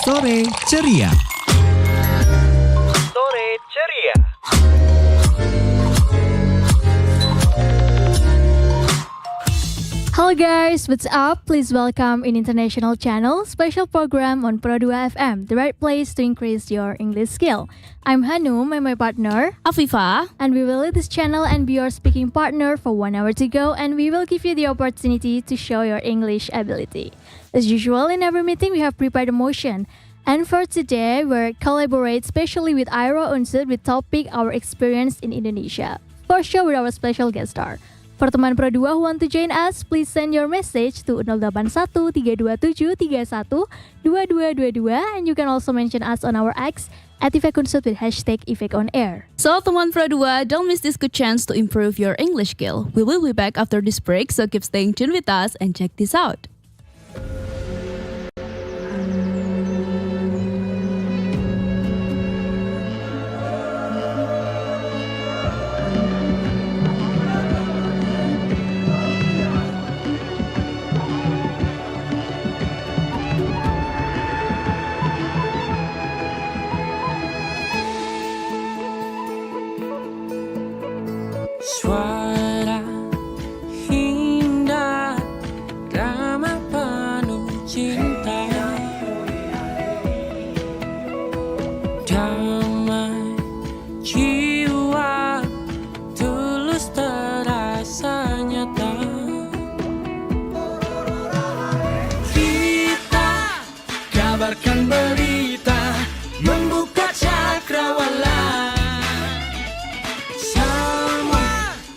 Sore Ceria. Sore Ceria. Hello guys, what's up? Please welcome in International Channel special program on Pro2 FM, the right place to increase your English skill. I'm Hanum and my partner Afifah, and we will lead this channel and be your speaking partner for 1 hour to go, and we will give you the opportunity to show your English ability. As usual, in every meeting we have prepared a motion. And for today, we'll collaborate specially with Aira Unsur with topic our experience in Indonesia. For sure with our special guest star. For teman Pro2 who want to join us, please send your message to 081 327 31 2222 and you can also mention us on our X @IfekUnsur with hashtag IfekOnAir. so teman Pro2, don't miss this good chance to improve your English skill. We will be back after this break, so keep staying tuned with us and check this out. Suara indah, drama penuh cinta, damai jiwa, tulus terasa nyata. Kita kabarkan berita, membuka cakrawala.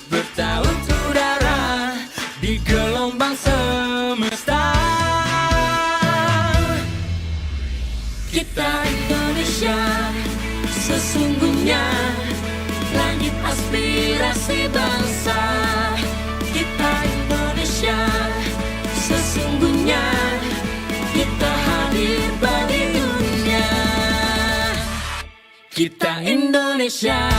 Bertaut udara di gelombang semesta. Kita Indonesia, sesungguhnya langit aspirasi bangsa. Kita Indonesia, sesungguhnya kita hadir bagi dunia. Kita Indonesia.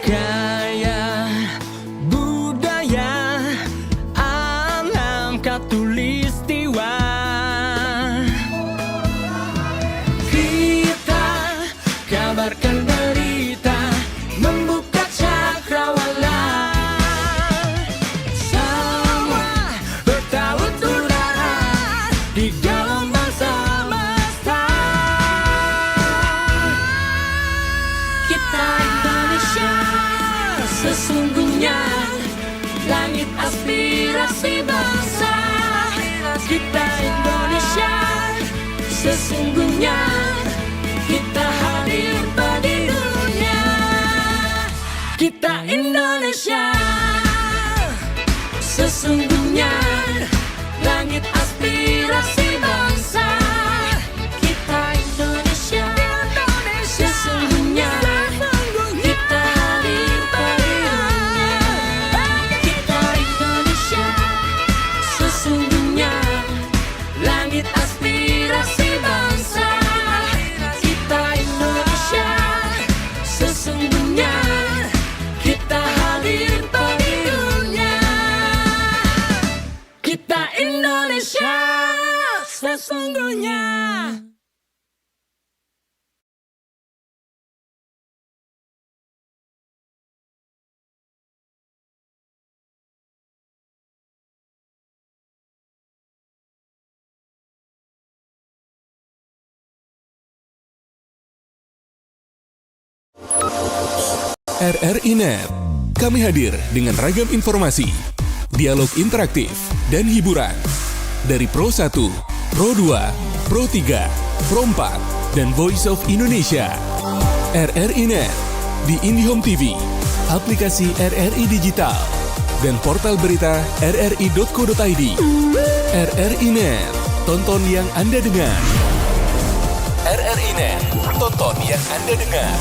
Gaya budaya alam katulistiwa. Kita kabarkan berita, membuka cakrawala. Semua bertaut udara di gelombang semesta. Kita Indonesia, sesungguhnya langit aspirasi bangsa. Kita Indonesia, sesungguhnya kita hadir bagi dunia. Kita Indonesia, sesungguhnya langit aspirasi bangsa. Kita Indonesia, sesungguhnya kita hadir bagi dunia. Kita Indonesia, sesungguhnya langit aspirasi bangsa. Kita Indonesia, sesungguhnya kita hadir bagi dunia. Kita Indonesia, sesungguhnya. RRI.net. Kami hadir dengan ragam informasi, dialog interaktif, dan hiburan. Dari Pro 1, Pro 2, Pro 3, Pro 4, dan Voice of Indonesia. RRI.net di IndiHome TV, aplikasi RRI Digital, dan portal berita rri.co.id. RRI.net, tonton yang Anda dengar. RRI.net, tonton yang Anda dengar.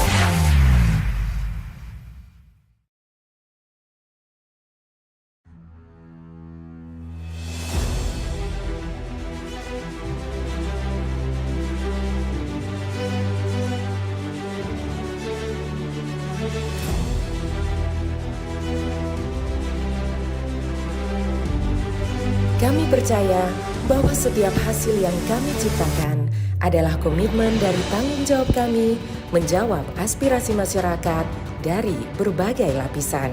Kami percaya bahwa setiap hasil yang kami ciptakan adalah komitmen dari tanggung jawab kami menjawab aspirasi masyarakat dari berbagai lapisan.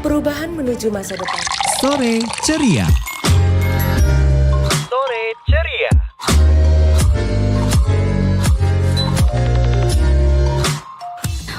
Perubahan menuju masa depan. Sore ceria. Sore ceria.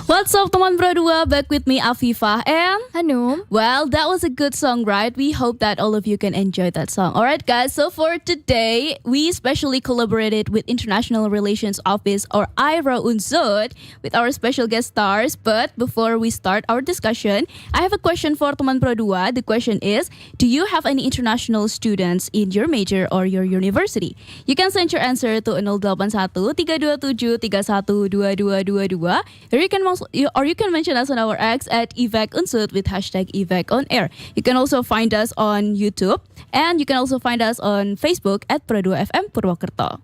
What's up teman Pro 2, back with me Afifah and Hanum. well, that was a good song, right? We hope that all of you can enjoy that song. Alright guys, so for today, we specially collaborated with International Relations Office or IRA Unsud with our special guest stars. But before we start our discussion, I have a question for teman Pro 2. The question is, do you have any international students in your major or your university? You can send your answer to 081 327 312222. Or you can mention us on our X at EVAC Unsud with hashtag EVAC on air. You can also find us on YouTube and you can also find us on Facebook at Pro 2 FM Purwokerto.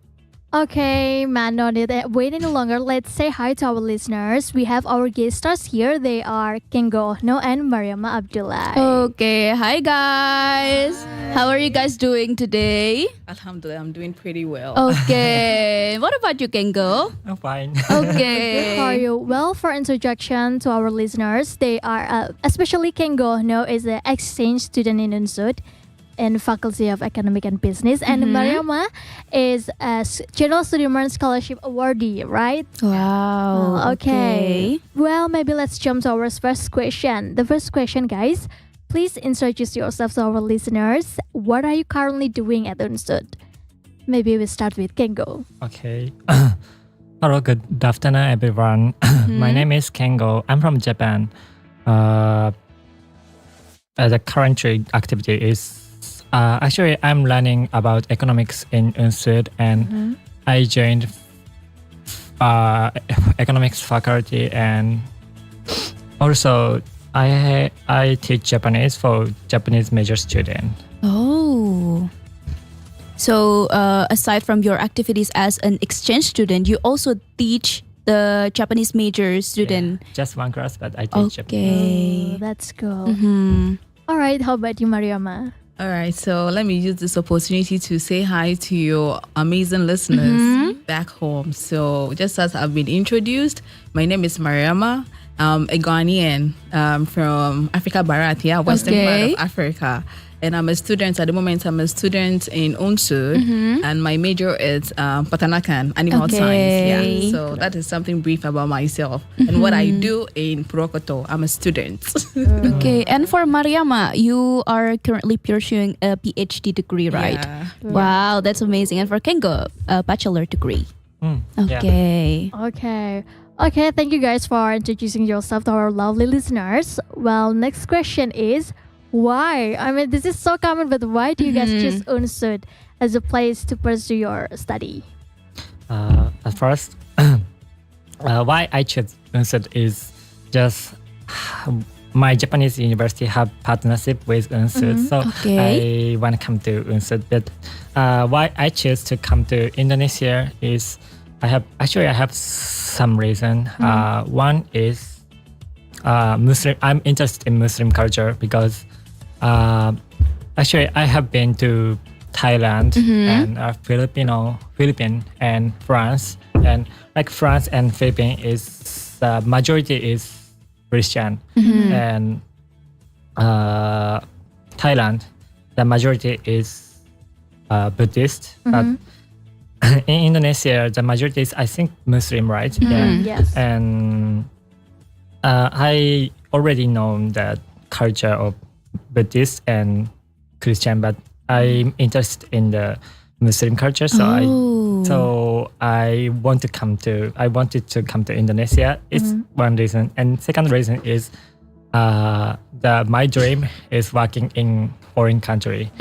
Okay, man, no need to wait any longer. Let's say hi to our listeners. We have our guest stars here. They are Kengo, Ohno, and Mariama Abdulai. Okay, hi guys. How are you guys doing today? Alhamdulillah, I'm doing pretty well. Okay, what about you, Kengo? I'm fine. Okay. How are you? Well, for introduction to our listeners, they are, especially Kengo, Ohno, is an exchange student in Unsud in Faculty of Economic and Business, and Mariama is a General Sudirman Scholarship awardee, right? Wow. Okay. Well, maybe let's jump to our first question. The first question, guys, please introduce yourself to our listeners. What are you currently doing at Unsud? Maybe we start with Kengo. Okay. Hello, good afternoon, everyone. My name is Kengo. I'm from Japan. The current activity is actually I'm learning about economics in Unsud, and I joined economics faculty, and also I teach Japanese for Japanese major student. Oh. So aside from your activities as an exchange student, you also teach the Japanese major student. Yeah, just one class, but I teach Japanese. Okay. Oh, that's cool. All right, how about you, Mariama? All right, so let me use this opportunity to say hi to your amazing listeners back home. So just as I've been introduced, my name is Mariama. I'm a Ghanaian from Africa Barat, western part of Africa. And I'm a student at the moment. I'm a student in Unsud, and my major is Patanakan, animal science. Yeah, so that is something brief about myself and what I do in PURWOKERTO. I'm a student. Okay, and for Mariama, you are currently pursuing a PhD degree, right? Yeah. Wow, that's amazing. And for Kengo, a bachelor degree. Okay. Okay, thank you guys for introducing yourself to our lovely listeners. Well, next question is, why? I mean, this is so common, but why do you guys choose Unsud as a place to pursue your study? At first, why I chose Unsud is just my Japanese university have partnership with Unsud, so I want to come to Unsud. But why I chose to come to Indonesia is I have some reason. One is Muslim. I'm interested in Muslim culture because actually I have been to Thailand and Philippines and France, and like France and Philippines is the majority is Christian, and Thailand the majority is Buddhist, but in Indonesia the majority is I think Muslim, right? Yes. And I already know that culture of Buddhist and Christian, but I'm interested in the Muslim culture, so I wanted to come to Indonesia. It's one reason, and second reason is my dream is working in foreign country.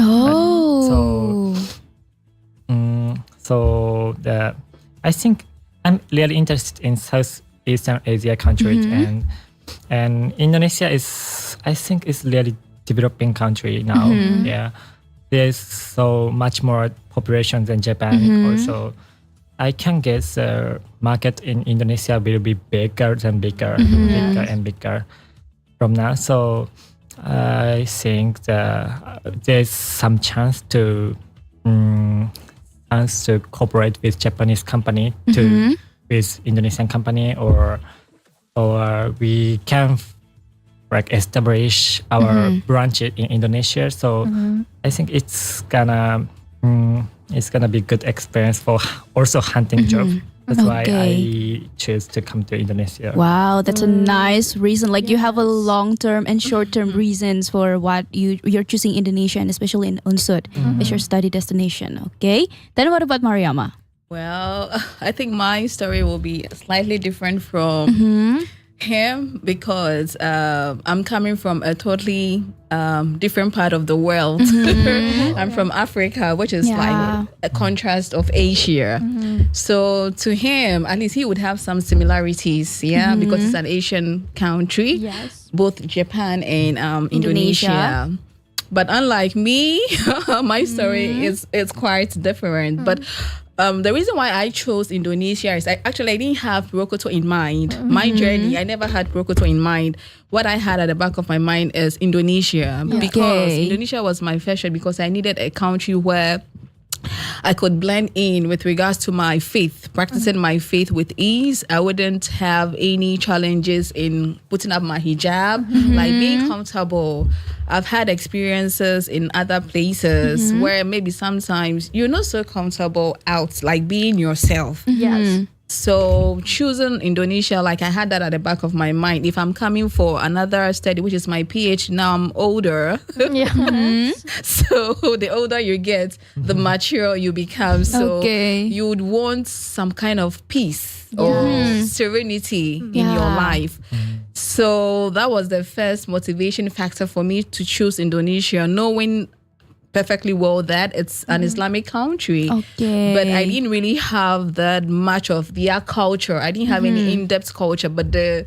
I think I'm really interested in Southeastern Asia countries, and Indonesia is really developing country now. Yeah, there's so much more population than Japan. Also, I can guess the market in Indonesia will be bigger and bigger from now. So I think there's some chance to cooperate with Japanese company to with Indonesian company, or we can like establish our branch in Indonesia. So I think it's gonna be good experience for also hunting job. That's why I choose to come to Indonesia. Wow, that's a nice reason. Like you have a long-term and short-term reasons for what you're choosing Indonesia, and especially in Unsud as your study destination. Okay. Then what about Mariama? Well, I think my story will be slightly different from him because I'm coming from a totally different part of the world. I'm from Africa, which is like a contrast of Asia. So to him, at least he would have some similarities, because it's an Asian country, both Japan and Indonesia. But unlike me, my story is quite different. But the reason why I chose Indonesia is I didn't have PURWOKERTO in mind. My journey, I never had PURWOKERTO in mind. What I had at the back of my mind is Indonesia, because Indonesia was my first choice, because I needed a country where I could blend in with regards to my faith, practicing my faith with ease. I wouldn't have any challenges in putting up my hijab, like being comfortable. I've had experiences in other places where maybe sometimes you're not so comfortable out, like being yourself. Yes. So choosing Indonesia, like I had that at the back of my mind. If I'm coming for another study, which is my PhD, now I'm older. So the older you get, the mature you become. So you would want some kind of peace or serenity in your life. So that was the first motivation factor for me to choose Indonesia, knowing perfectly well that it's an Islamic country. But I didn't really have that much of their culture. I didn't have any in-depth culture, but the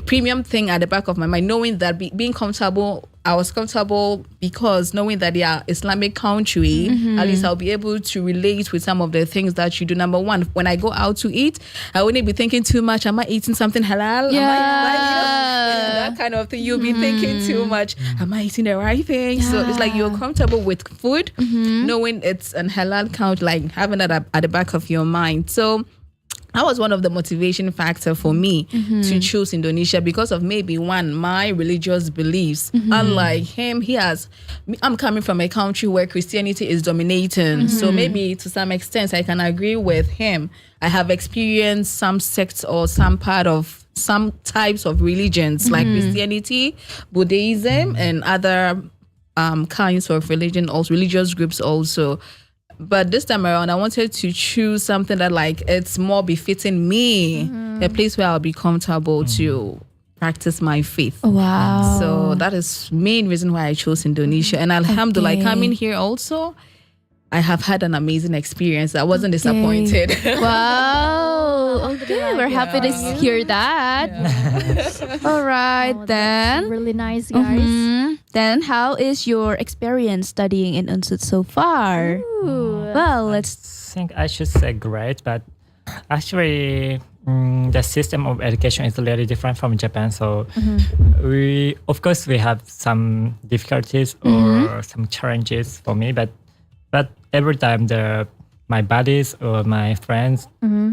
premium thing at the back of my mind, knowing that being comfortable, I was comfortable because knowing that they are Islamic country, at least I'll be able to relate with some of the things that you do. Number one, when I go out to eat, I wouldn't be thinking too much. Am I eating something halal? That kind of thing. You'll be thinking too much. Am I eating the right thing? So it's like you're comfortable with food, knowing it's an halal country, like having that at the back of your mind. So that was one of the motivation factor for me to choose Indonesia, because of maybe one, my religious beliefs. Unlike him, I'm coming from a country where Christianity is dominating. So maybe to some extent I can agree with him. I have experienced some sects or some part of some types of religions like Christianity, Buddhism, and other kinds of religious groups also. But this time around, I wanted to choose something that like it's more befitting me, a place where I'll be comfortable to practice my faith. Wow. So that is main reason why I chose Indonesia. And alhamdulillah, coming here also, I have had an amazing experience. I wasn't disappointed. Wow. Okay, we're happy to hear that. All right, then. Really nice, guys. Then how is your experience studying in Unsud so far? Well, I think I should say great, but actually the system of education is really different from Japan. So we have some difficulties or some challenges for me, but every time my buddies or my friends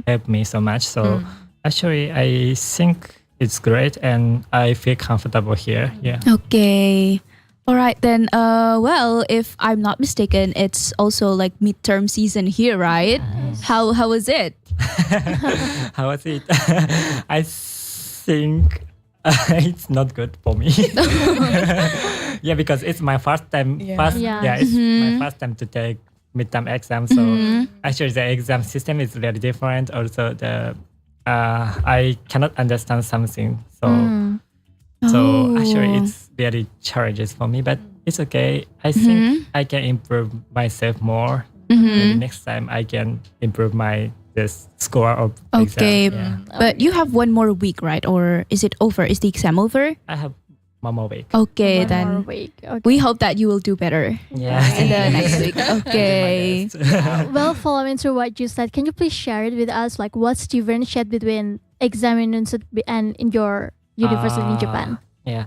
help me so much. So actually I think it's great and I feel comfortable here. Yeah. Okay. All right, then, well, if I'm not mistaken, it's also like midterm season here, right? Yes. How was it? How was it? I think it's not good for me. Yeah, because it's my first time. It's my first time to take midterm exam. So actually the exam system is very different. Also, I cannot understand something. So actually it's very challenges for me, but it's okay. I think I can improve myself more. Maybe next time I can improve this score of exam. Okay, but you have one more week, right? Or is it over? Is the exam over? I have one more week. Okay, then we hope that you will do better. Yeah. In the next week. Okay. Well, following through what you said, can you please share it with us? Like, what's the differentiate between exam in Unsud and in your university in Japan? Yeah.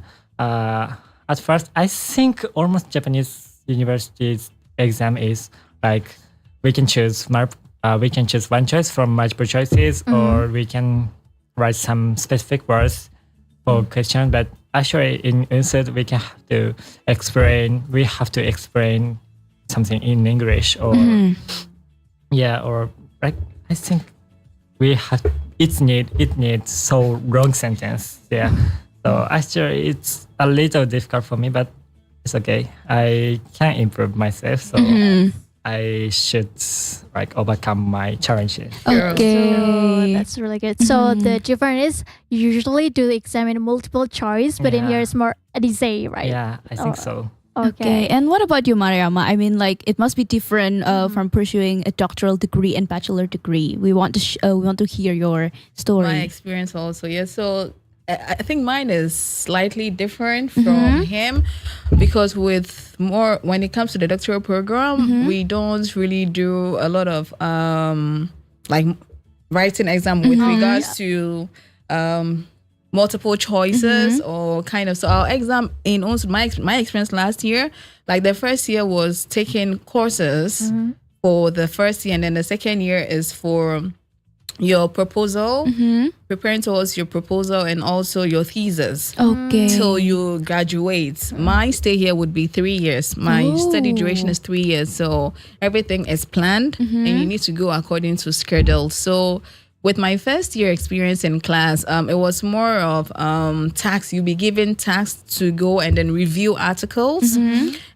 at first, I think almost Japanese universities exam is like we can choose one choice from multiple choices, or we can write some specific words for question. But actually, in UNSUD, we have to explain something in English, or or like I think it needs so long sentence. Yeah. So actually, it's a little difficult for me, but it's okay. I can improve myself, so I should like overcome my challenges. Okay, so that's really good. So the difference is you usually do the exam in multiple choice, but in here it's more an essay, right? Yeah, I think so. Okay. And what about you, Mariama? I mean, like it must be different from pursuing a doctoral degree and bachelor degree. We want to hear your story. My experience also, yeah. So I think mine is slightly different from him, because when it comes to the doctoral program, we don't really do a lot of like writing exam with regards to multiple choices or kind of. So our exam in also my experience last year, like the first year was taking courses for the first year, and then the second year is for your proposal, preparing towards your proposal, and also your thesis. Okay. Till you graduate. My stay here would be 3 years. My study duration is 3 years. So everything is planned and you need to go according to schedule. So with my first year experience in class, it was more of tasks. You'll be given tasks to go and then review articles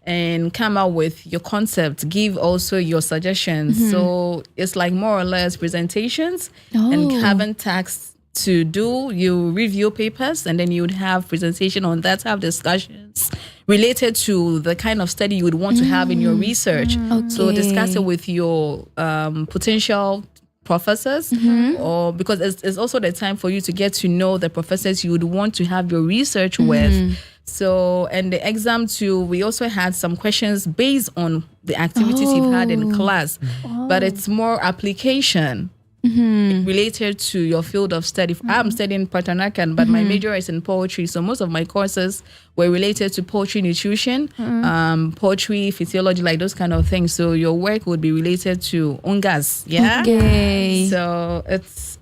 and come out with your concept, give also your suggestions. So it's like more or less presentations and having tasks to do. You review papers and then you would have presentation on that, have discussions related to the kind of study you would want to have in your research. So discuss it with your potential professors, or because it's also the time for you to get to know the professors you would want to have your research with. So, and the exam too, we also had some questions based on the activities you've had in class, but it's more application related to your field of study. I'm studying Pertanakan, but my major is in poetry. So most of my courses were related to poetry, nutrition, poetry, physiology, like those kind of things. So your work would be related to ungas. Yeah. Okay. So it's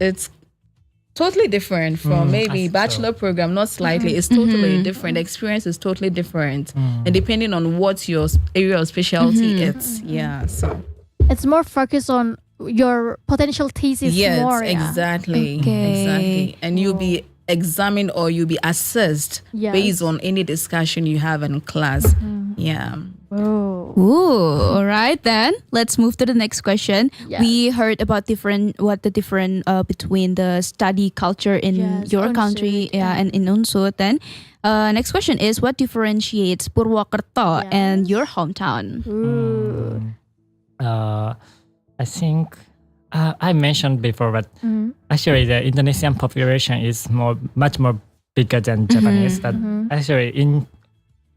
totally different from maybe bachelor program, not slightly. It's totally different. The experience is totally different. And depending on what your area of specialty is. Yeah. So It's more focused on your potential thesis more. Exactly. Exactly. And you'll be examined or you'll be assessed based on any discussion you have in class. Yeah. Ooh, all right then. Let's move to the next question. Yes. We heard about between the study culture in your country and in UNSUD. Then next question is, what differentiates Purwokerto and your hometown? I think I mentioned before, but actually the Indonesian population is much more bigger than Japanese. But actually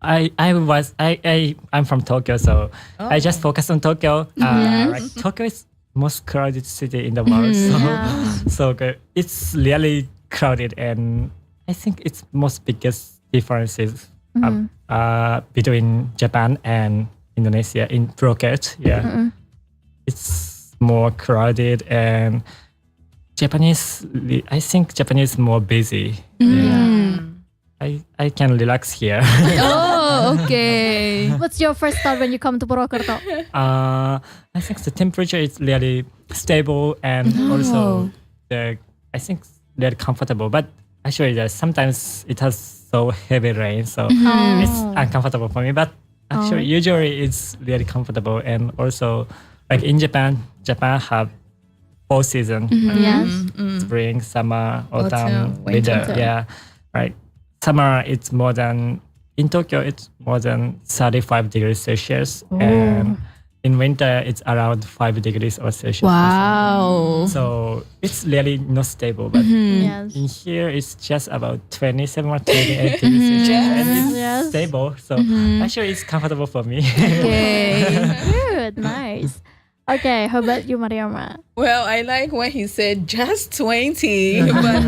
I'm from Tokyo, so I just focus on Tokyo. Like Tokyo is most crowded city in the world, so it's really crowded, and I think it's most biggest differences between Japan and Indonesia in Purwokerto. It's more crowded, and I think Japanese is more busy. I can relax here. Oh, okay. What's your first thought when you come to Purwokerto? I think the temperature is really stable, and also I think they're comfortable. But actually, sometimes it has so heavy rain, so it's uncomfortable for me. But actually, usually it's really comfortable, and also like in Japan have 4 seasons: spring, summer, autumn, winter. Yeah, right. Summer it's more than in Tokyo. It's more than 35 degrees Celsius, and in winter it's around 5 degrees or Celsius. Wow! So it's really not stable. But in here it's just about 27 or 28 degrees Celsius, and it's stable. So actually it's comfortable for me. Okay, good, nice. Okay, how about you, Mariama? Well, I like when he said just 20, but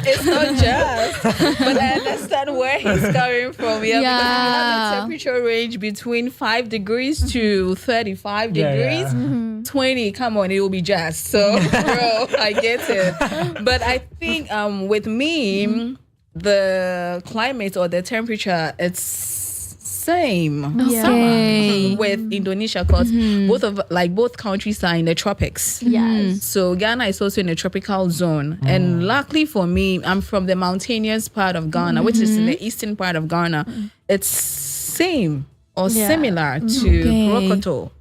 it's not just. But I understand where he's coming from. Yeah, because we have a temperature range between 5 degrees to 35 degrees. 20, come on, it will be just. So, bro, I get it. But I think with me, the climate or the temperature, it's same summer with Indonesia, because both countries are in the tropics. Yes. So Ghana is also in a tropical zone, and luckily for me, I'm from the mountainous part of Ghana, which is in the eastern part of Ghana. It's same or similar to Purwokerto.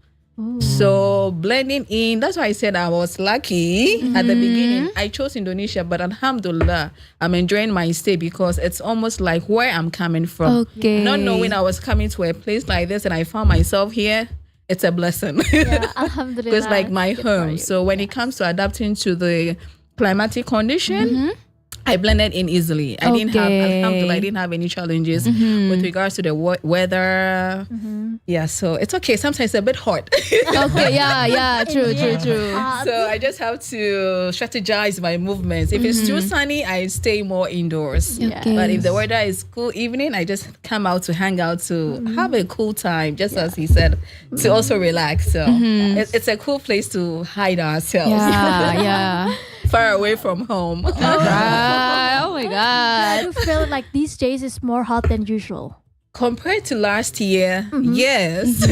So blending in, that's why I said I was lucky at the beginning. I chose Indonesia, but alhamdulillah, I'm enjoying my stay because it's almost like where I'm coming from. Okay. Not knowing I was coming to a place like this and I found myself here, it's a blessing. Yeah, alhamdulillah. It's like my Good for home. you. So when it comes to adapting to the climatic condition, I blended in easily. I didn't have any challenges with regards to the weather. Yeah, so it's okay. Sometimes it's a bit hot. Okay, true. So I just have to strategize my movements. If it's too sunny, I stay more indoors. Okay. But if the weather is cool evening, I just come out to hang out to have a cool time, just as he said, to also relax. So it's a cool place to hide ourselves. Yeah. Far away from home. Right. Oh my I God. do feel like these days is more hot than usual. Compared to last year, yes.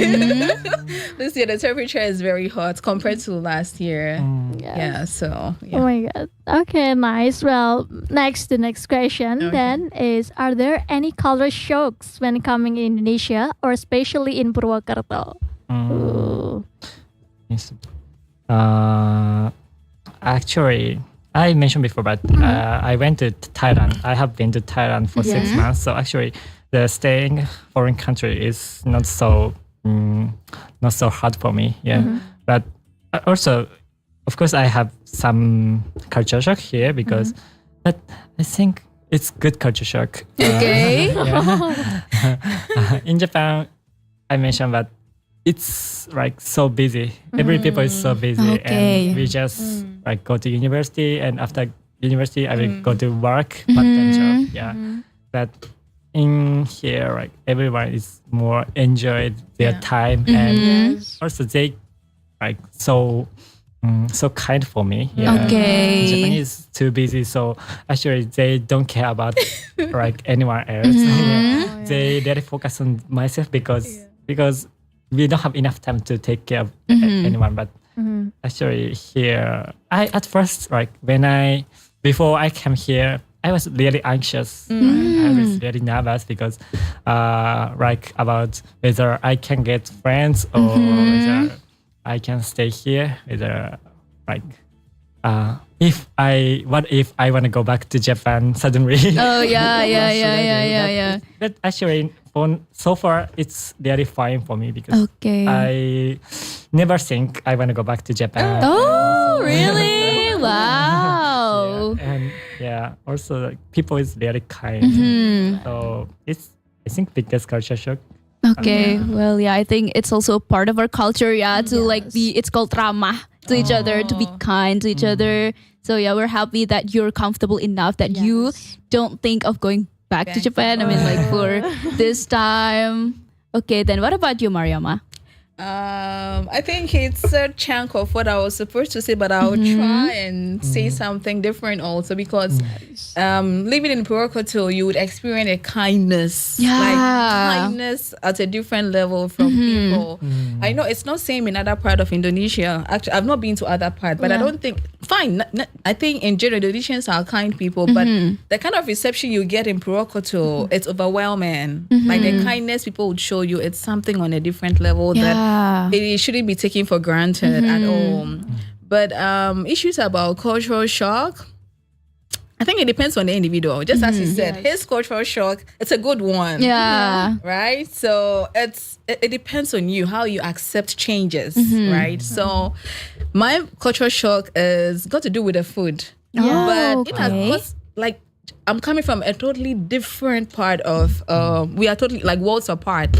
This year the temperature is very hot compared to last year. Yeah, so Oh my God. Okay, nice. Well, the next question then is, are there any culture shocks when coming in Indonesia or especially in Purwokerto? Ooh. Yes. Actually, I mentioned before, but I went to Thailand. I have been to Thailand for 6 months. So actually, the staying foreign country is not so hard for me. Yeah, but also, of course, I have some culture shock here because, but I think it's good culture shock. Okay. In Japan, I mentioned that it's like so busy. Every people is so busy, and we just like go to university, and after university, I will go to work, part-time job. Yeah, but in here, like everyone is more enjoyed their time, and also they like so kind for me. Yeah. Okay. Japanese is too busy, so actually they don't care about like anyone else. They really focus on myself because we don't have enough time to take care of anyone. But actually here, I at first like before I came here, I was really anxious. I was really nervous because like about whether I can get friends or whether I can stay here, whether like if I want to go back to Japan suddenly. Oh yeah. But actually, so far it's really fine for me because I never think I want to go back to Japan. Oh really? Wow. And also like, people is really kind. So it's I think biggest culture shock. Okay, well, yeah, I think it's also a part of our culture, to like be, it's called ramah to each other, to be kind to each other. So yeah, we're happy that you're comfortable enough that you don't think of going back to Japan. I mean, like for this time. Okay, then what about you, Mariama? I think it's a chunk of what I was supposed to say, but I'll try and say something different also because living in Purwokerto, you would experience a kindness, like kindness at a different level from people. I know it's not same in other part of Indonesia. Actually, I've not been to other part, but I don't think I think in general Indonesians are kind people, but the kind of reception you get in Purwokerto, it's overwhelming. Like the kindness people would show you, it's something on a different level that it shouldn't be taken for granted at all. But issues about cultural shock, I think it depends on the individual. Just as you said, his cultural shock, it's a good one. Yeah. Right? So it depends on you, how you accept changes, right? So my cultural shock is got to do with the food. But it has, like I'm coming from a totally different part of, we are totally like worlds apart.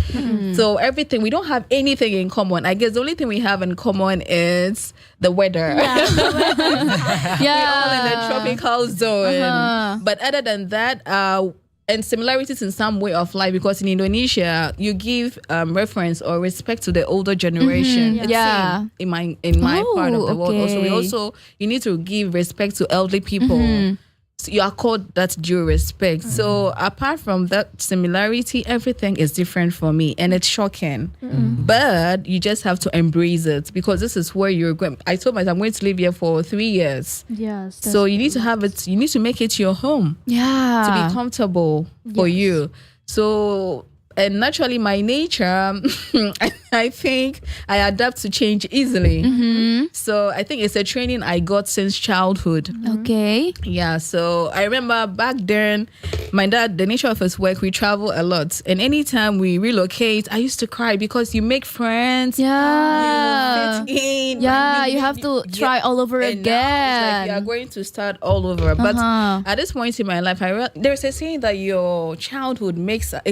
So everything, we don't have anything in common. I guess the only thing we have in common is the weather. Yeah. We're all in the tropical zone. But other than that, and similarities in some way of life, because in Indonesia, you give reference or respect to the older generation. It's same in my part of the world. You need to give respect to elderly people. So you are called that due respect. So apart from that similarity, everything is different for me, and it's shocking. But you just have to embrace it, because this is where you're going. I told myself I'm going to live here for 3 years. Yes. So you need to have it. You need to make it your home. To be comfortable for you. So. And naturally, my nature, I think I adapt to change easily. So I think it's a training I got since childhood. Okay. Yeah, so I remember back then, my dad, the nature of his work, we travel a lot. And anytime we relocate, I used to cry, because you make friends. You fit in. You have to try all over and again. now it's like you are going to start all over. But at this point in my life, there's a saying that your childhood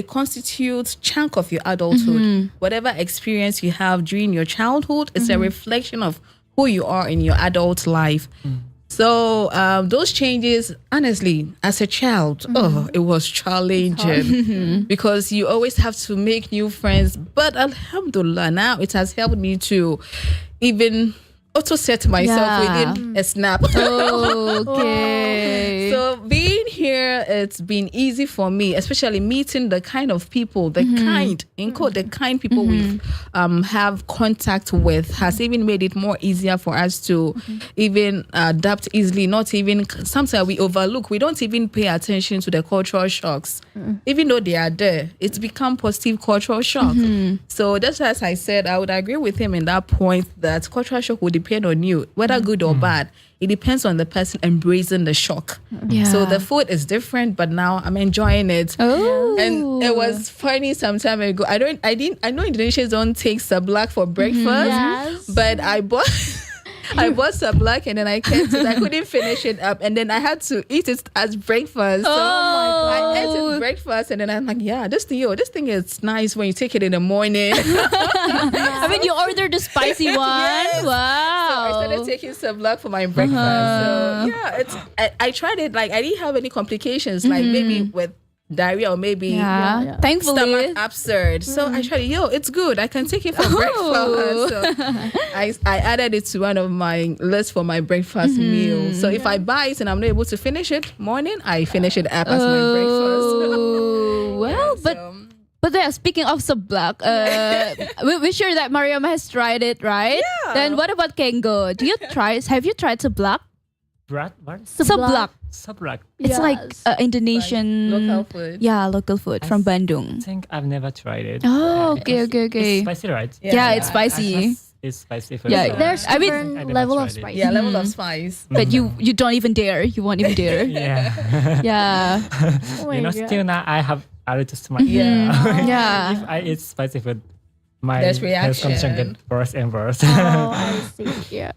constitutes chunk of your adulthood. Whatever experience you have during your childhood, it's a reflection of who you are in your adult life. So those changes, honestly, as a child, it was challenging because you always have to make new friends. But alhamdulillah, now it has helped me to even auto set myself within a snap. Okay. So being here, it's been easy for me, especially meeting the kind of people, the kind people we have contact with, has even made it more easier for us to even adapt easily. Not even, sometimes we overlook, we don't even pay attention to the cultural shocks. Even though they are there, it's become positive cultural shock. So that's why, as I said, I would agree with him in that point that cultural shock would depend on you, whether good or bad. It depends on the person embracing the shock. So the food is different, but now I'm enjoying it. And it was funny some time ago. I know Indonesians don't take sablak for breakfast, but I bought sablak, and then I couldn't finish it up, and then I had to eat it as breakfast. So I ate it breakfast, and then I'm like, this thing is nice when you take it in the morning. I mean, you ordered the spicy one. Yes. Wow. So I started taking sablak for my breakfast. So I tried it. Like, I didn't have any complications, like maybe with diarrhea or maybe Thankfully, stomach upsurge. So I tried it. It's good. I can take it for breakfast. So I added it to one of my lists for my breakfast meal. So if I buy it and I'm not able to finish it morning, I finish it up as my breakfast. But yeah, speaking of sablak, we're sure that Mariama has tried it, right? Yeah. Then what about Kengo? Have you tried sablak? What? Sablak. Sablak. It's like Indonesian local food. Yeah, local food from Bandung. I think I've never tried it. Oh, okay. It's spicy, right? Yeah, it's spicy. It's spicy for Yeah, sure. There's I mean, different level of spice. Yeah, level of spice. But you don't even dare. You won't even dare. Yeah. Oh my God. Still now I have a little stomach. Yeah. If I eat spicy food, my There's health condition reaction. get worse and worse. Oh, I see. Yes.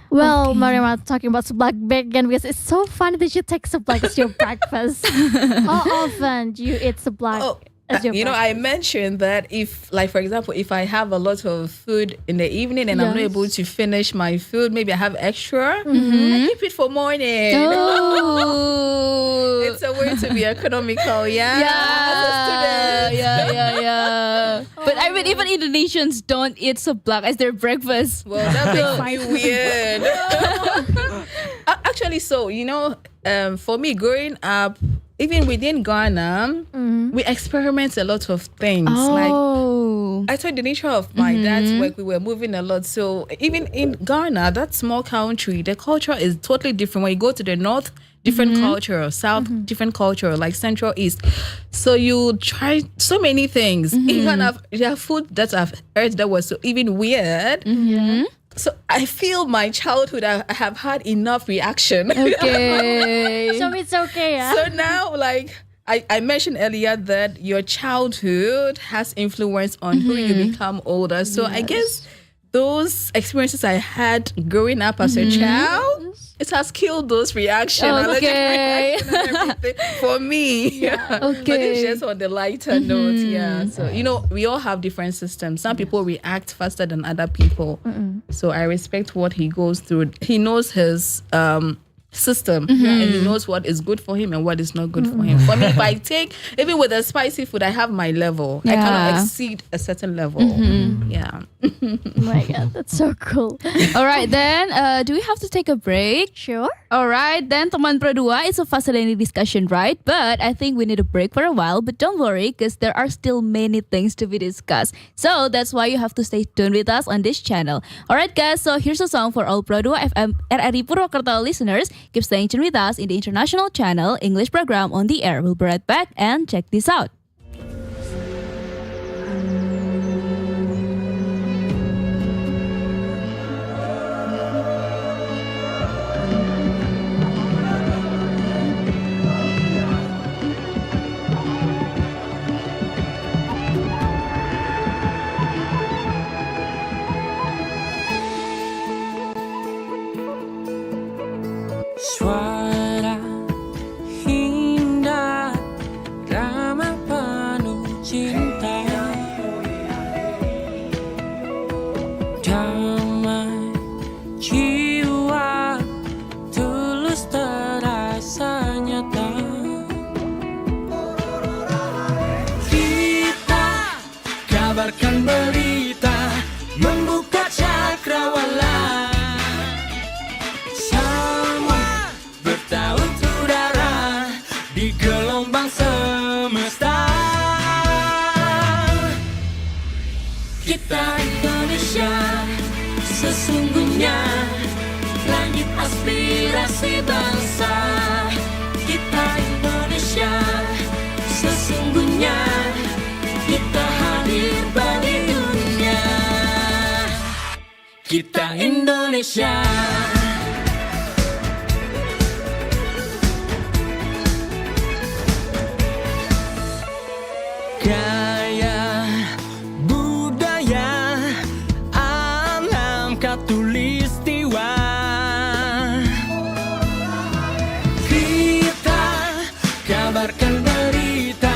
Well, Mariama, talking about sablak again, because it's so funny that you take sablak as your breakfast. How often do you eat sablak as your breakfast? I mentioned that if, like, for example, if I have a lot of food in the evening and I'm not able to finish my food, maybe I have extra, I keep it for morning. Oh. It's a way to be economical, as a student. But I mean, even Indonesians don't eat sablak as their breakfast. Well, that makes me weird. Actually, so, for me, growing up, even within Ghana, we experiment a lot of things. Like, I told the nature of my dad's work, we were moving a lot. So even in Ghana, that small country, the culture is totally different. When you go to the north, different culture, south, different culture, like central, east. So you try so many things. Even there are food that I've heard that was so even weird. So I feel my childhood, I have had enough reaction. Okay. So it's okay, yeah? So now, like, I mentioned earlier that your childhood has influence on who you become older. So I guess those experiences I had growing up as a child, it has killed those reactions. Okay. Allergic reaction and everything for me. Okay. But it's just on the lighter note. Yeah. So, we all have different systems. Some people react faster than other people. So I respect what he goes through. He knows his system and he knows what is good for him and what is not good for him. For me, if I take, even with a spicy food, I have my level. I cannot exceed a certain level. Yeah. Oh my God, that's so cool. All right, then do we have to take a break? Sure. All right, then teman Pro 2, it's a fascinating discussion, right? But I think we need a break for a while. But don't worry, because there are still many things to be discussed. So that's why you have to stay tuned with us on this channel. All right, guys, so here's a song for all Pro 2 FM RRI Purwokerto listeners. Keep staying tuned with us in the international channel English program on the air. We'll be right back and check this out. Suara indah, ramah penuh cinta, damai jiwa, tulus terasa nyata. Kita kabarkan berita, membuka cakrawala. Gelombang semesta, kita Indonesia, sesungguhnya langit aspirasi bangsa. Kita Indonesia, sesungguhnya kita hadir bagi dunia. Kita Indonesia. Gaya budaya alam katulistiwa, kita kabarkan berita,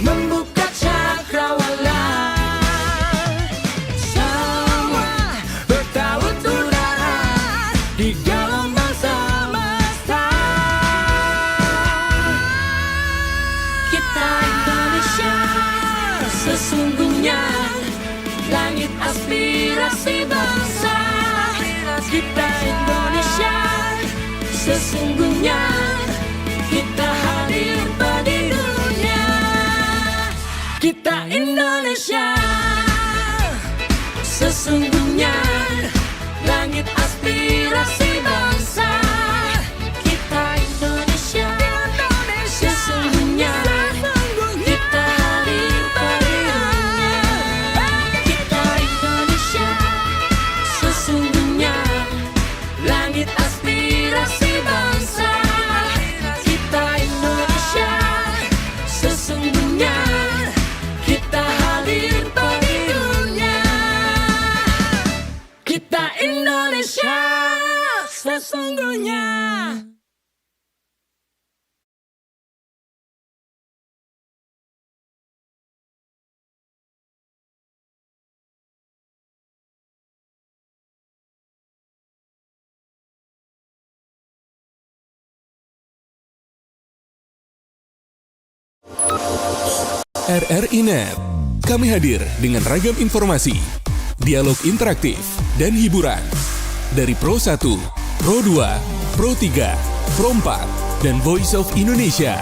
membuka cakrawala. Semua bertaut udara di gelombang semesta. Kita Indonesia, sesungguhnya langit aspirasi bangsa. Kita Indonesia, sesungguhnya kita hadir bagi dunia. Kita Indonesia, sesungguhnya langit aspirasi bangsa. Kita Indonesia, sesungguhnya kita hadir bagi dunia. Kita Indonesia, sesungguhnya langit aspirasi bangsa. Kita Indonesia, sesungguhnya kita hadir bagi dunia. Kita Indonesia, sesungguhnya. RRI Net. Kami hadir dengan ragam informasi, dialog interaktif, dan hiburan. Dari Pro 1, Pro 2, Pro 3, Pro 4, dan Voice of Indonesia.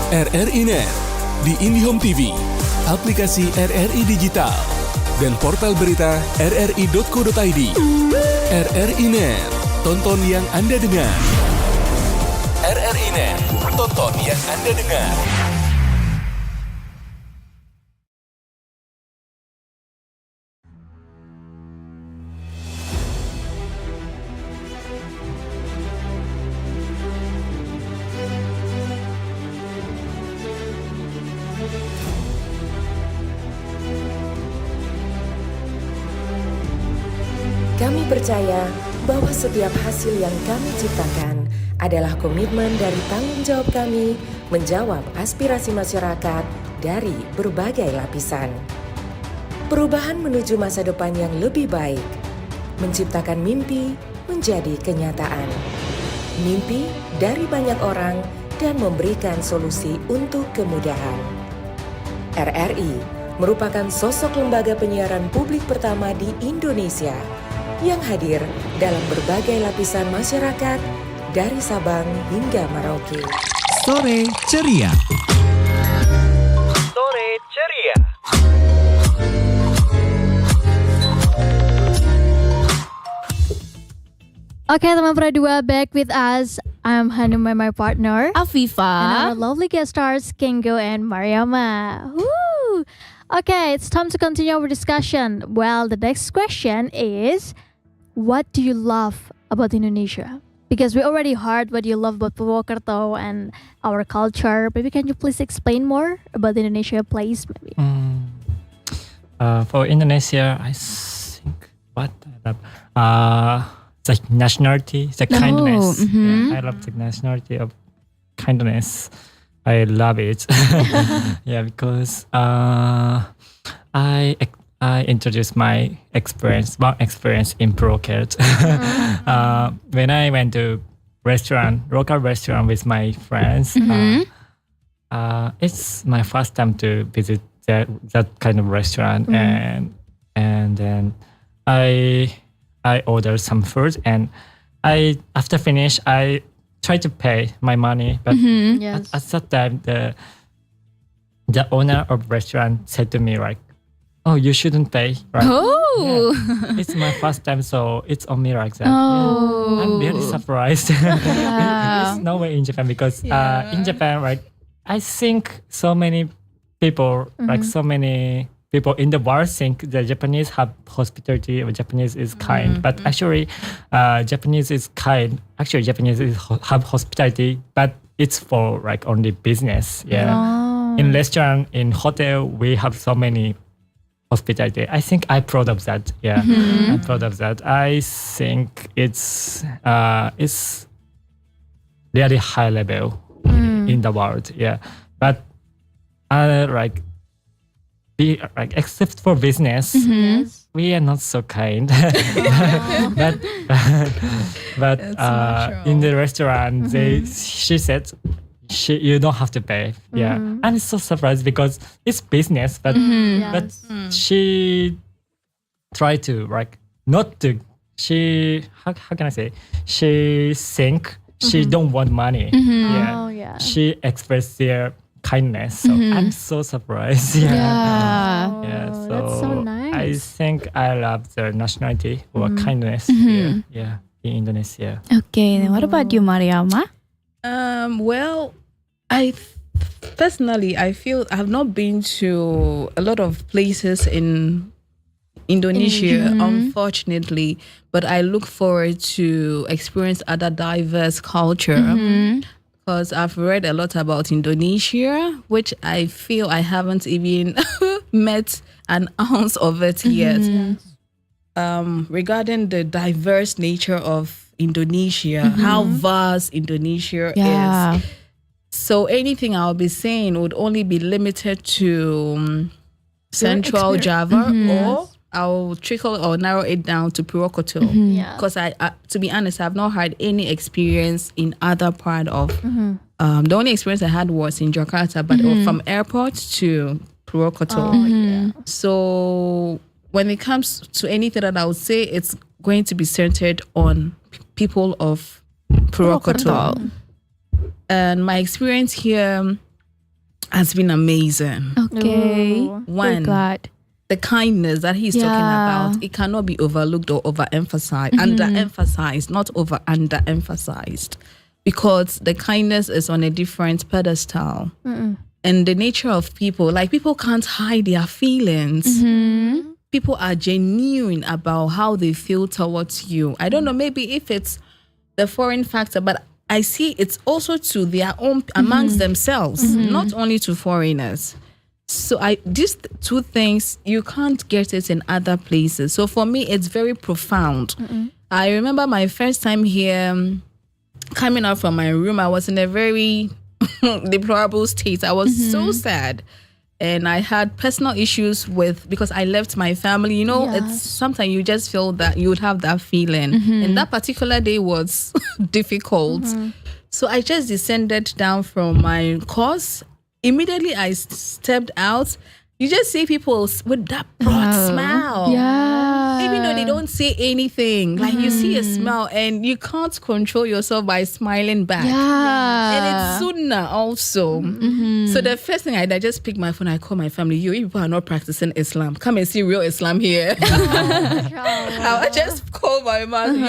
RRI Net di IndiHome TV, aplikasi RRI Digital, dan portal berita rri.co.id. RRI Net, tonton yang Anda dengar. RRI Net, tonton yang Anda dengar. percaya bahwa setiap hasil yang kami ciptakan adalah komitmen dari tanggung jawab kami menjawab aspirasi masyarakat dari berbagai lapisan. Perubahan menuju masa depan yang lebih baik, menciptakan mimpi menjadi kenyataan. Mimpi dari banyak orang dan memberikan solusi untuk kemudahan. RRI merupakan sosok lembaga penyiaran publik pertama di Indonesia yang hadir dalam berbagai lapisan masyarakat dari Sabang hingga Merauke. Sore Ceria. Sore Ceria. Okay, teman Pro 2, back with us. I'm Hanum and my partner. Afifah. And our lovely guest stars, Kengo and Mariama. Woo! Okay, it's time to continue our discussion. Well, the next question is, what do you love about Indonesia? Because we already heard what you love about Purwokerto and our culture. Maybe can you please explain more about the Indonesia place? Maybe. For Indonesia, I think what I love, the nationality, the kindness. Yeah, I love the nationality of kindness. I love it. Yeah, because I introduced my experience in Purwokerto. When I went to local restaurant with my friends, it's my first time to visit that kind of restaurant, and then I ordered some food, and after finish I tried to pay my money, but Yes. at that time the owner of restaurant said to me like, "Oh, you shouldn't pay." Right? Oh. Yeah. It's my first time, so it's on me like that. Oh. Yeah. I'm very surprised. Yeah. It's no way in Japan because in Japan, right? I think so many people, like so many people in the world think the Japanese have hospitality or Japanese is kind, but actually Japanese is kind. Actually, Japanese have hospitality, but it's for like only business. Yeah. Oh. In restaurant, in hotel, we have so many hospitality. I think I'm proud of that. Yeah, I'm proud of that. I think it's really high level in the world. Yeah, but except for business, Yes. we are not so kind. but in the restaurant, she said, you don't have to pay. Yeah, I'm so surprised because it's business, but Yes. she tried to not to. She how can I say? She think she don't want money. Yeah, Oh, yeah. she expressed their kindness. So I'm so surprised. Yeah. Yeah. Yeah, Oh, so that's so I nice. think I love their nationality or kindness here. Yeah, in Indonesia. Okay, then what about you, Mariama? Well, personally, I feel I've not been to a lot of places in Indonesia, unfortunately, but I look forward to experience other diverse culture because I've read a lot about Indonesia, which I feel I haven't even met an ounce of it yet. Regarding the diverse nature of Indonesia, how vast Indonesia Yeah. is. So anything I'll be saying would only be limited to Central Java, or I'll trickle or narrow it down to Purwokerto. Yeah. Because I, to be honest, I've not had any experience in other part of. The only experience I had was in Jakarta, but from airport to Purwokerto. Oh, yeah. So when it comes to anything that I would say, it's going to be centered on people of Purwokerto. And my experience here has been amazing. Okay. Oh. One, Glad. the kindness that he's talking about, it cannot be overlooked or overemphasized, underemphasized, not underemphasized, because the kindness is on a different pedestal. And the nature of people, like people can't hide their feelings. People are genuine about how they feel towards you. I don't know, maybe if it's the foreign factor, but I see it's also to their own, amongst themselves, not only to foreigners. So these two things, you can't get it in other places. So for me, it's very profound. I remember my first time here, coming out from my room, I was in a very deplorable state. I was so sad. And I had personal issues because I left my family. You know, it's sometimes you just feel that you would have that feeling. And that particular day was difficult. So I just descended down from my course. Immediately I stepped out. You just see people with that broad smile. Yeah. Even though they don't say anything. Like you see a smile and you can't control yourself by smiling back. Yeah. And it's sunnah also. So the first thing I did, I just picked my phone. I called my family. You people are not practicing Islam. Come and see real Islam here. I just called my mom.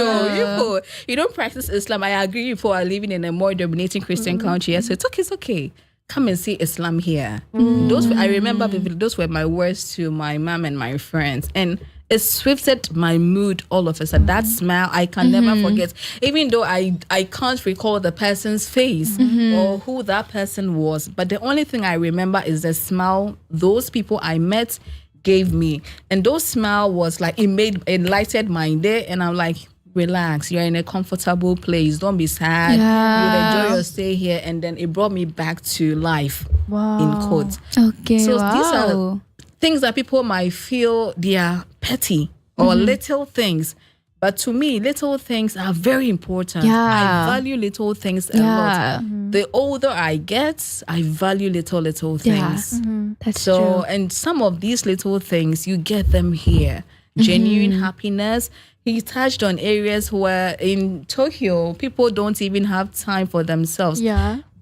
You don't practice Islam. I agree you people are living in a more dominating Christian country. So it's okay. Come and see Islam here. I remember vividly, those were my words to my mom and my friends. And it swifted my mood all of a sudden. That smile, I can never forget. Even though I can't recall the person's face or who that person was. But the only thing I remember is the smile those people I met gave me. And those smile was like, it lighted my day. And I'm like, relax, you're in a comfortable place, don't be sad, you'll enjoy your stay here. And then it brought me back to life. In quotes. Okay. So these are things that people might feel they are petty or little things, but to me little things are very important. I value little things a lot. The older I get, I value little things. That's so true. and some of these little things you get them here. Genuine happiness. He touched on areas where in Tokyo, people don't even have time for themselves.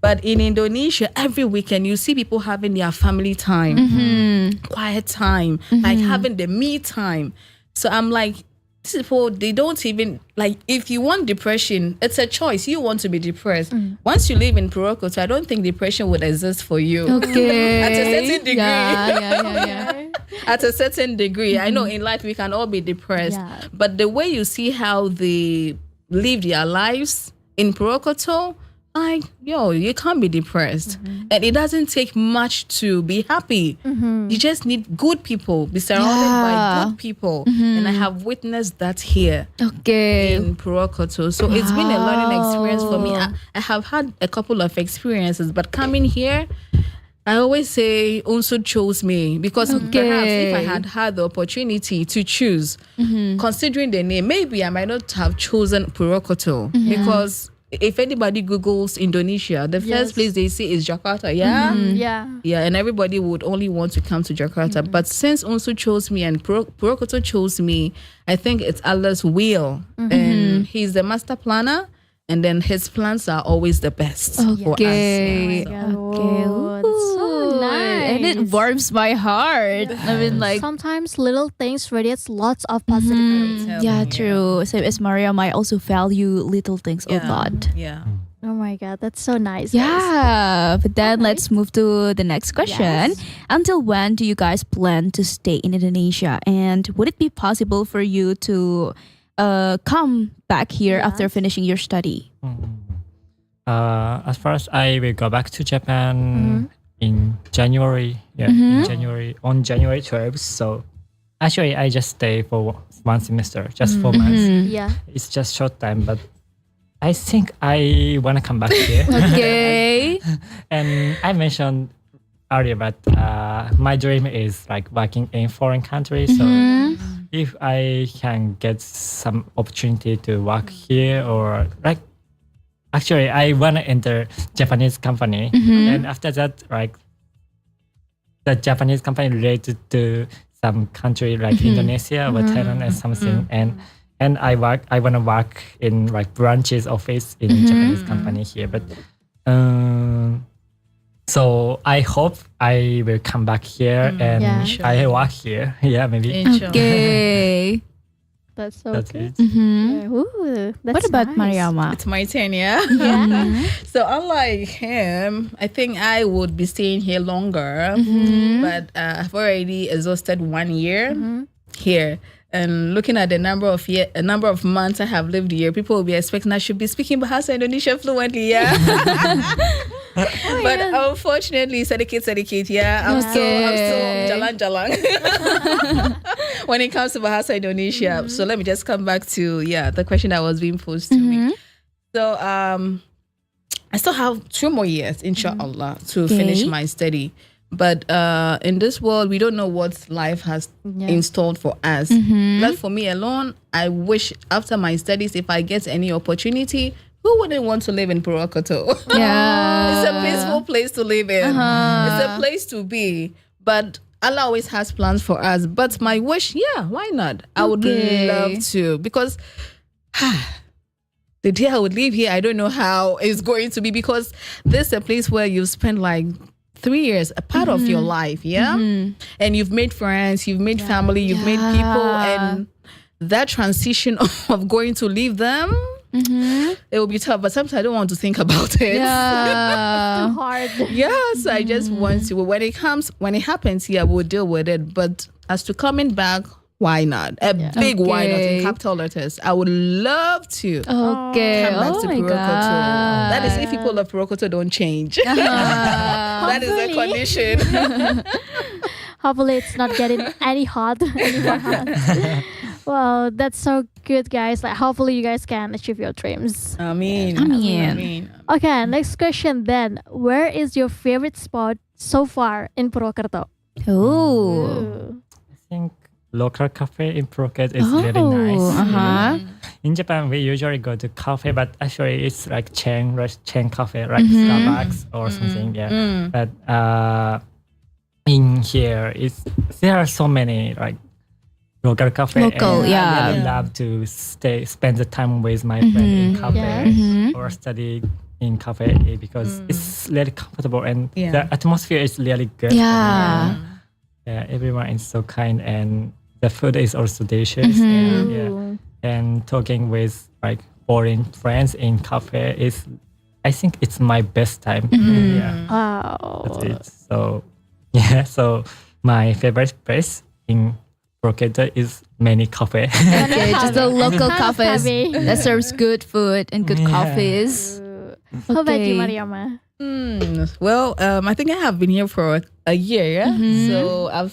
But in Indonesia, every weekend, you see people having their family time, quiet time, like having the me time. So I'm like, these people, they don't even, like, if you want depression, it's a choice. You want to be depressed. Once you live in PURWOKERTO, I don't think depression would exist for you. Okay. At a certain degree. Yeah. At a certain degree. I know in life we can all be depressed. But the way you see how they live their lives in PURWOKERTO, like, you can't be depressed. And it doesn't take much to be happy. You just need good people, be surrounded by good people. And I have witnessed that here in PURWOKERTO. So it's been a learning experience for me. I have had a couple of experiences, but coming here, I always say Unsud chose me because perhaps if I had the opportunity to choose, considering the name, maybe I might not have chosen PURWOKERTO because if anybody Googles Indonesia, the first place they see is Jakarta. And everybody would only want to come to Jakarta. But since Unsud chose me and PURWOKERTO chose me, I think it's Allah's will. And he's the master planner. And then his plans are always the best for us. Okay. That's so nice. And it warms my heart. I mean, like, sometimes little things radiates lots of positivity. yeah, true. Same as Mariama, I also value little things a lot. Oh my god, that's so nice. Yeah, but then let's move to the next question. Until when do you guys plan to stay in Indonesia? And would it be possible for you to come back here after finishing your study? As far as I will go back to Japan in January, in January, on January 12th. So actually I just stay for one semester, just 4 months. It's just short time, but I think I want to come back here. Okay. And I mentioned earlier that my dream is like working in foreign countries. So if I can get some opportunity to work here, or like, actually I want to enter Japanese company. And after that, like the Japanese company related to some country like Indonesia or Thailand or something. And I want to work in like branches office in Japanese company here. But so I hope I will come back here and I work here. Maybe. Okay. That's so That's good. it. Ooh, that's What about nice. Mariama? It's my turn, yeah? So unlike him, I think I would be staying here longer. But I've already exhausted 1 year here. And looking at the number of months I have lived here, people will be expecting I should be speaking Bahasa Indonesia fluently, But unfortunately, sedikit, yeah. I'm still jalan-jalan when it comes to Bahasa Indonesia. So let me just come back to the question that was being posed to me. So I still have 2 more years, inshallah, to finish my study. But in this world, we don't know what life has installed for us. But for me alone, I wish after my studies, if I get any opportunity, who wouldn't want to live in PURWOKERTO? Yeah. It's a peaceful place to live in. It's a place to be. But Allah always has plans for us. But my wish, why not? I would love to. Because the day I would leave here, I don't know how it's going to be. Because this is a place where you spend like 3 years, a part of your life, and you've made friends, you've made family, you've made people, and that transition of going to leave them, it will be tough. But sometimes I don't want to think about it. Too hard. So I just want to. When it happens, we'll deal with it. But as to coming back, why not? A big why not in capital letters. I would love to come back to PURWOKERTO. That is if people of PURWOKERTO don't change. That is the condition. Hopefully it's not getting any more hot. Well, that's so good, guys. Like, hopefully you guys can achieve your dreams. Ameen. Okay, next question then. Where is your favorite spot so far in PURWOKERTO? I think local cafe in PURWOKERTO is really nice. In Japan, we usually go to cafe, but actually it's like chain cafe, like Starbucks or something. But in here, there are so many like local cafe. And I really love to spend the time with my friend in cafe or study in cafe because it's really comfortable and the atmosphere is really good. Everyone is so kind and the food is also delicious. And talking with like foreign friends in cafe is, I think it's my best time. Wow. That's it. So so my favorite place in PURWOKERTO is many cafe. Okay, just the local cafes that serves good food and good coffees. How about you, Mariama? Well, I think I have been here for a year. So I've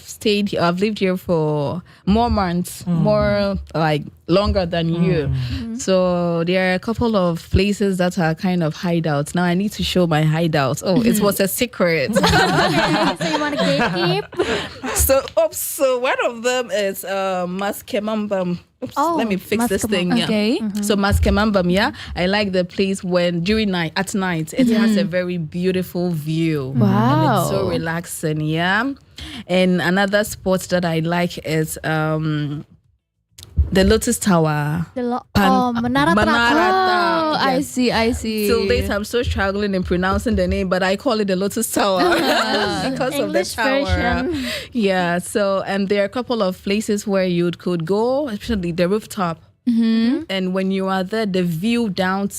lived here for more months, more like longer than you. So there are a couple of places that are kind of hideouts. Now I need to show my hideout. It was a secret. Okay, so you want to gatekeep? So one of them is Maskemambam. Let me fix this thing. So Maskemambam, I like the place when at night it has a very beautiful view. Wow. And it's so relaxing, And another spot that I like is the Lotus Tower. Menara Oh, I see. Till date, I'm still struggling in pronouncing the name, but I call it the Lotus Tower because English of the tower. version. So, and there are a couple of places where you could go, especially the rooftop. And when you are there, the view down,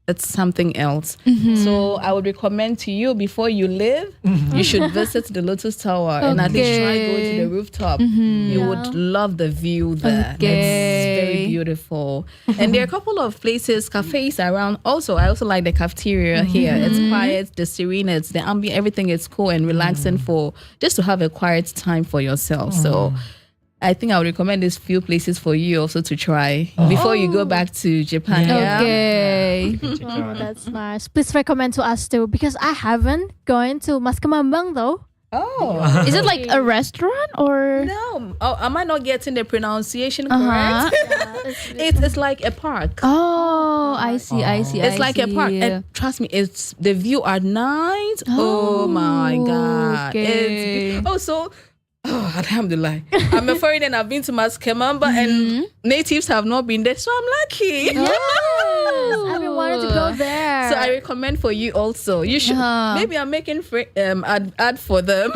it's something else. So I would recommend to you, before you leave, you should visit the Lotus Tower and at least try going to the rooftop. You would love the view there. It's very beautiful. And there are a couple of places, cafes around. Also, I also like the cafeteria here. It's quiet, the serenity, the ambient, everything is cool and relaxing for just to have a quiet time for yourself. So I think I would recommend these few places for you also to try before you go back to Japan. Okay. Oh, that's nice. Please recommend to us too, because I haven't gone to Maskemambang though. Oh. Is it like a restaurant or? No. Oh, am I not getting the pronunciation correct? It's like a park. Oh, I see. It's like a park. And trust me, it's the view at night. Oh my God. Okay. Alhamdulillah. I'm a foreigner and I've been to Maskemamba and natives have not been there, so I'm lucky. Yes, I've been wanting to go there. So I recommend for you also. You should. Maybe I'm making ad for them.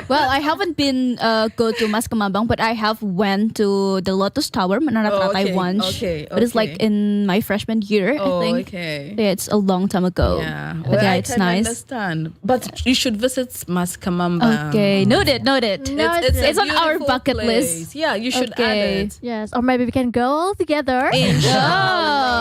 Well, I haven't been go to Maskemambang, but I have went to the Lotus Tower, Menara Teratai once. But it's like in my freshman year, I think. Okay. Yeah, it's a long time ago. Yeah. But I it's can nice. understand. But you should visit Maskemambang. Okay, noted. It's on our beautiful bucket place. list. Yeah, you should add it. Yes, or maybe we can go all together. Inshallah.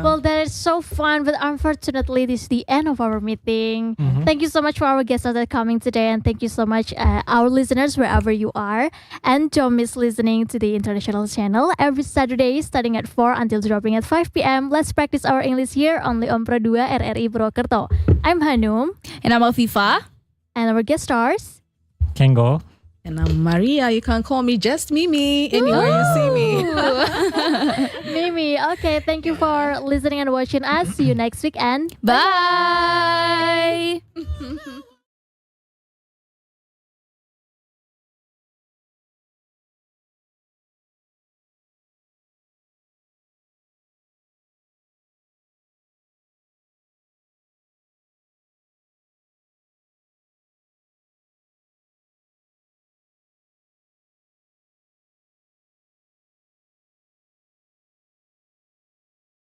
Well, that is so so fun, but unfortunately, this is the end of our meeting. Thank you so much for our guests that are coming today, and thank you so much, our listeners, wherever you are. And don't miss listening to the International Channel every Saturday, starting at 4 until dropping at 5 p.m. Let's practice our English here only on Pro2 RRI Purwokerto. I'm Hanum. And I'm Afifah. And our guest stars. Kengo. And I'm Maria. You can call me just Mimi anywhere you see me. Mimi, okay, thank you for listening and watching us. See you next week and Bye.